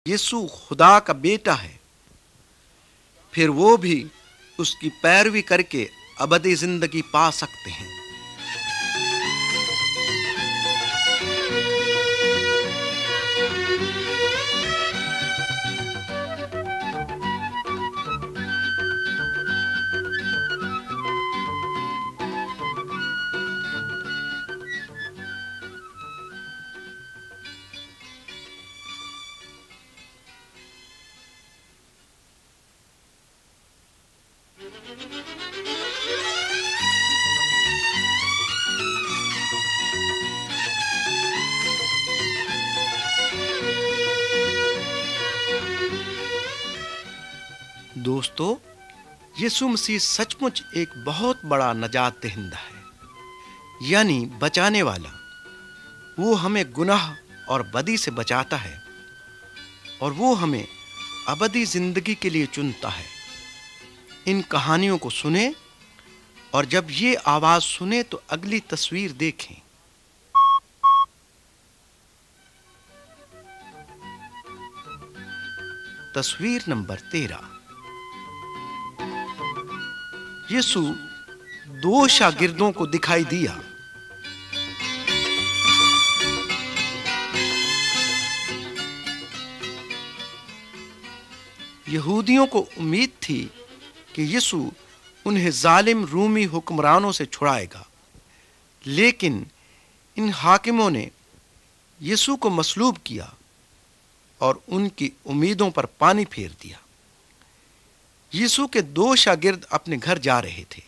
یسوع خدا کا بیٹا ہے، پھر وہ بھی اس کی پیروی کر کے ابدی زندگی پا سکتے ہیں۔ دوستو، یسوع مسیح سچ مچ ایک بہت بڑا نجات دہندہ ہے، یعنی بچانے والا۔ وہ ہمیں گناہ اور بدی سے بچاتا ہے اور وہ ہمیں ابدی زندگی کے لیے چنتا ہے۔ ان کہانیوں کو سنیں اور جب یہ آواز سنیں تو اگلی تصویر دیکھیں۔ تصویر نمبر 13۔ یسوع دو شاگردوں کو دکھائی دیا۔ یہودیوں کو امید تھی کہ یسوع انہیں ظالم رومی حکمرانوں سے چھڑائے گا، لیکن ان حاکموں نے یسوع کو مصلوب کیا اور ان کی امیدوں پر پانی پھیر دیا۔ یسوع کے دو شاگرد اپنے گھر جا رہے تھے۔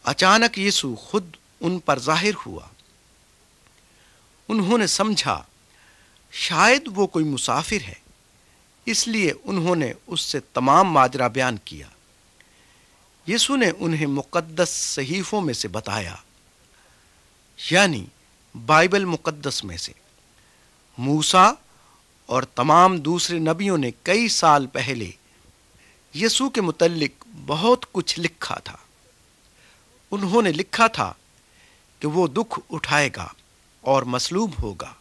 اچانک یسوع خود ان پر ظاہر ہوا۔ انہوں نے سمجھا شاید وہ کوئی مسافر ہے، اس لیے انہوں نے اس سے تمام ماجرا بیان کیا۔ یسوع نے انہیں مقدس صحیفوں میں سے بتایا، یعنی بائبل مقدس میں سے۔ موسیٰ اور تمام دوسرے نبیوں نے کئی سال پہلے یسوع کے متعلق بہت کچھ لکھا تھا۔ انہوں نے لکھا تھا کہ وہ دکھ اٹھائے گا اور مصلوب ہوگا۔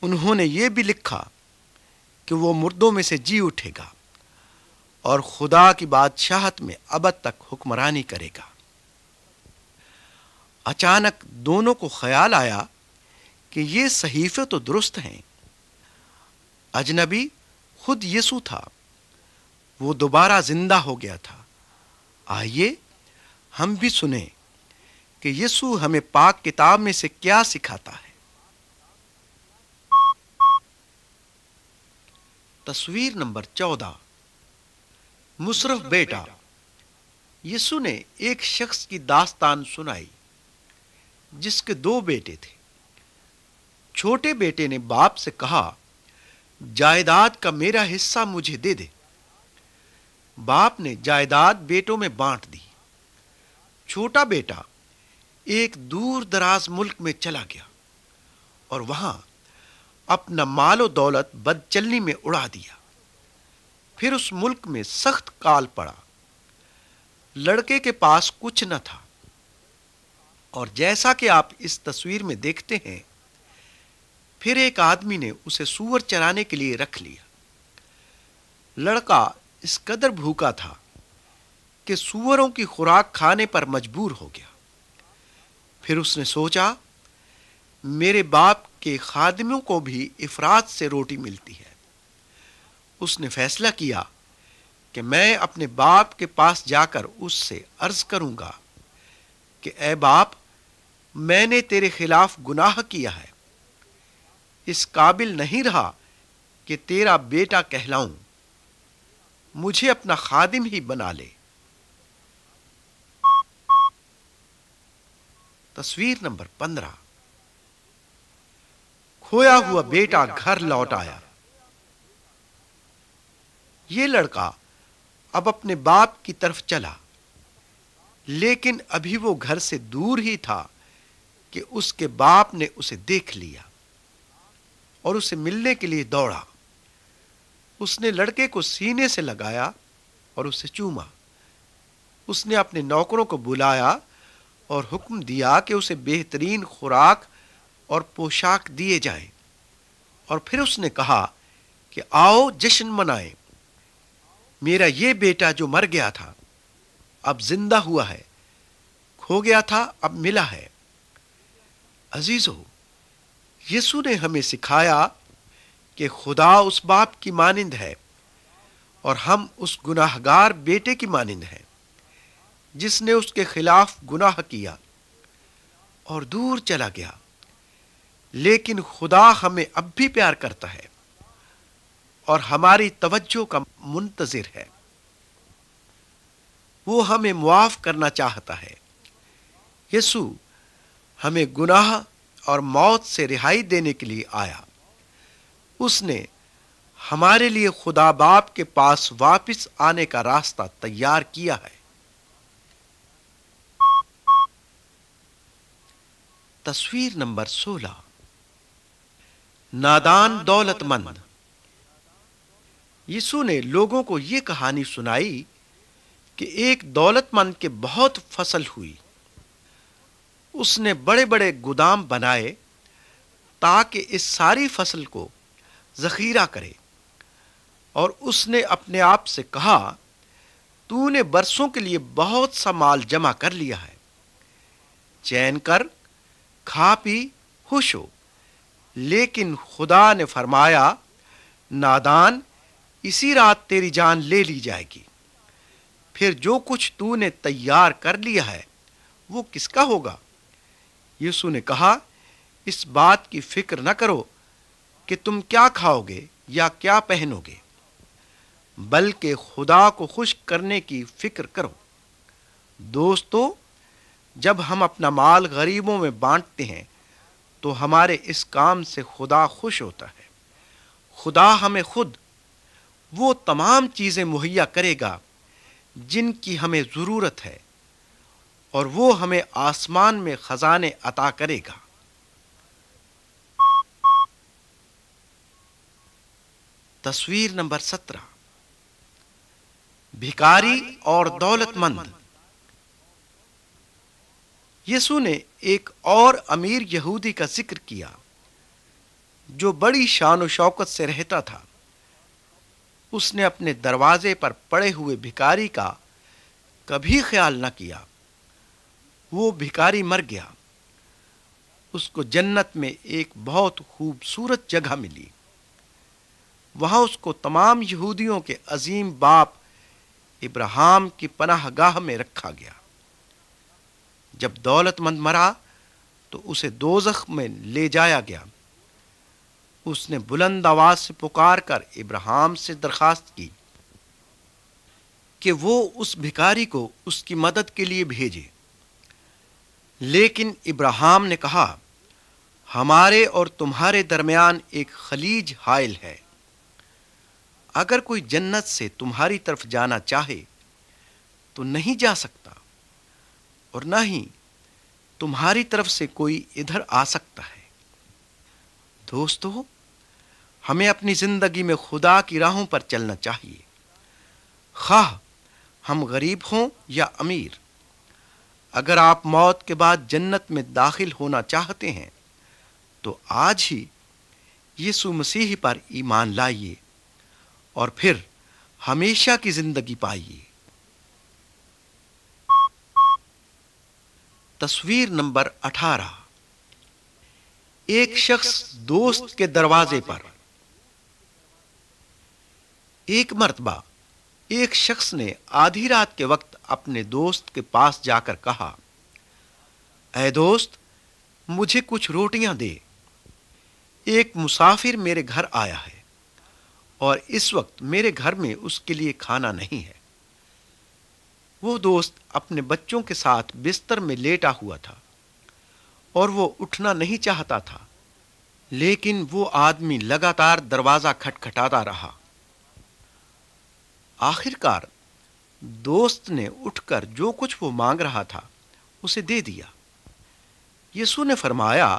انہوں نے یہ بھی لکھا کہ وہ مردوں میں سے جی اٹھے گا اور خدا کی بادشاہت میں ابد تک حکمرانی کرے گا۔ اچانک دونوں کو خیال آیا کہ یہ صحیفے تو درست ہیں۔ اجنبی خود یسوع تھا، وہ دوبارہ زندہ ہو گیا تھا۔ آئیے ہم بھی سنیں کہ یسوع ہمیں پاک کتاب میں سے کیا سکھاتا ہے۔ تصویر نمبر 14۔ مصرف بیٹا۔ یسوع نے ایک شخص کی داستان سنائی جس کے دو بیٹے تھے۔ چھوٹے بیٹے نے باپ سے کہا، جائیداد کا میرا حصہ مجھے دے دے۔ باپ نے جائیداد بیٹوں میں بانٹ دی۔ چھوٹا بیٹا ایک دور دراز ملک میں چلا گیا اور وہاں اپنا مال و دولت بد چلنی میں اڑا دیا۔ پھر اس ملک میں سخت کال پڑا۔ لڑکے کے پاس کچھ نہ تھا، اور جیسا کہ آپ اس تصویر میں دیکھتے ہیں، پھر ایک آدمی نے اسے سور چرانے کے لیے رکھ لیا۔ لڑکا اس قدر بھوکا تھا کہ سوروں کی خوراک کھانے پر مجبور ہو گیا۔ پھر اس نے سوچا، میرے باپ کے خادموں کو بھی افراط سے روٹی ملتی ہے۔ اس نے فیصلہ کیا کہ میں اپنے باپ کے پاس جا کر اس سے عرض کروں گا کہ اے باپ، میں نے تیرے خلاف گناہ کیا ہے، اس قابل نہیں رہا کہ تیرا بیٹا کہلاؤں، مجھے اپنا خادم ہی بنا لے۔ تصویر نمبر 15۔ کھویا ہوا بیٹا گھر لوٹ آیا۔ یہ لڑکا اب اپنے باپ کی طرف چلا، لیکن ابھی وہ گھر سے دور ہی تھا کہ اس کے باپ نے اسے دیکھ لیا اور اسے ملنے کے لیے دوڑا۔ اس نے لڑکے کو سینے سے لگایا اور اسے چوما۔ اس نے اپنے نوکروں کو بلایا اور حکم دیا کہ اسے بہترین خوراک اور پوشاک دیے جائیں۔ اور پھر اس نے کہا کہ آؤ جشن منائیں، میرا یہ بیٹا جو مر گیا تھا اب زندہ ہوا ہے، کھو گیا تھا اب ملا ہے۔ عزیزو، یسوع نے ہمیں سکھایا کہ خدا اس باپ کی مانند ہے اور ہم اس گناہ گار بیٹے کی مانند ہیں جس نے اس کے خلاف گناہ کیا اور دور چلا گیا، لیکن خدا ہمیں اب بھی پیار کرتا ہے اور ہماری توجہ کا منتظر ہے۔ وہ ہمیں معاف کرنا چاہتا ہے۔ یسوع ہمیں گناہ اور موت سے رہائی دینے کے لیے آیا۔ اس نے ہمارے لیے خدا باپ کے پاس واپس آنے کا راستہ تیار کیا ہے۔ تصویر نمبر 16، نادان دولت مند۔ یسوع نے لوگوں کو یہ کہانی سنائی کہ ایک دولت مند کے بہت فصل ہوئی۔ اس نے بڑے بڑے گودام بنائے تاکہ اس ساری فصل کو ذخیرہ کرے، اور اس نے اپنے آپ سے کہا، تو نے برسوں کے لیے بہت سا مال جمع کر لیا ہے، چین کر، کھا پی، خوش ہو۔ لیکن خدا نے فرمایا، نادان، اسی رات تیری جان لے لی جائے گی۔ پھر جو کچھ تو نے تیار کر لیا ہے وہ کس کا ہوگا؟ یسوع نے کہا، اس بات کی فکر نہ کرو کہ تم کیا کھاؤ گے یا کیا پہنو گے، بلکہ خدا کو خوش کرنے کی فکر کرو۔ دوستو، جب ہم اپنا مال غریبوں میں بانٹتے ہیں تو ہمارے اس کام سے خدا خوش ہوتا ہے۔ خدا ہمیں خود وہ تمام چیزیں مہیا کرے گا جن کی ہمیں ضرورت ہے، اور وہ ہمیں آسمان میں خزانے عطا کرے گا۔ تصویر نمبر 17، بھکاری اور دولت مند۔ یسوع نے ایک اور امیر یہودی کا ذکر کیا جو بڑی شان و شوکت سے رہتا تھا۔ اس نے اپنے دروازے پر پڑے ہوئے بھکاری کا کبھی خیال نہ کیا۔ وہ بھکاری مر گیا۔ اس کو جنت میں ایک بہت خوبصورت جگہ ملی۔ وہاں اس کو تمام یہودیوں کے عظیم باپ ابراہیم کی پناہ گاہ میں رکھا گیا۔ جب دولت مند مرا تو اسے دوزخ میں لے جایا گیا۔ اس نے بلند آواز سے پکار کر ابراہیم سے درخواست کی کہ وہ اس بھکاری کو اس کی مدد کے لیے بھیجے، لیکن ابراہیم نے کہا، ہمارے اور تمہارے درمیان ایک خلیج حائل ہے۔ اگر کوئی جنت سے تمہاری طرف جانا چاہے تو نہیں جا سکتا، اور نہ ہی تمہاری طرف سے کوئی ادھر آ سکتا ہے۔ دوستو، ہمیں اپنی زندگی میں خدا کی راہوں پر چلنا چاہیے، خواہ ہم غریب ہوں یا امیر۔ اگر آپ موت کے بعد جنت میں داخل ہونا چاہتے ہیں تو آج ہی یسوع مسیح پر ایمان لائیے اور پھر ہمیشہ کی زندگی پائیے۔ تصویر نمبر 18، ایک شخص دوست کے دروازے پر۔ ایک مرتبہ ایک شخص نے آدھی رات کے وقت اپنے دوست کے پاس جا کر کہا، اے دوست، مجھے کچھ روٹیاں دے، ایک مسافر میرے گھر آیا ہے اور اس وقت میرے گھر میں اس کے لیے کھانا نہیں ہے۔ وہ دوست اپنے بچوں کے ساتھ بستر میں لیٹا ہوا تھا اور وہ اٹھنا نہیں چاہتا تھا، لیکن وہ آدمی لگاتار دروازہ کھٹکھٹاتا رہا۔ آخر کار دوست نے اٹھ کر جو کچھ وہ مانگ رہا تھا اسے دے دیا۔ یسوع نے فرمایا،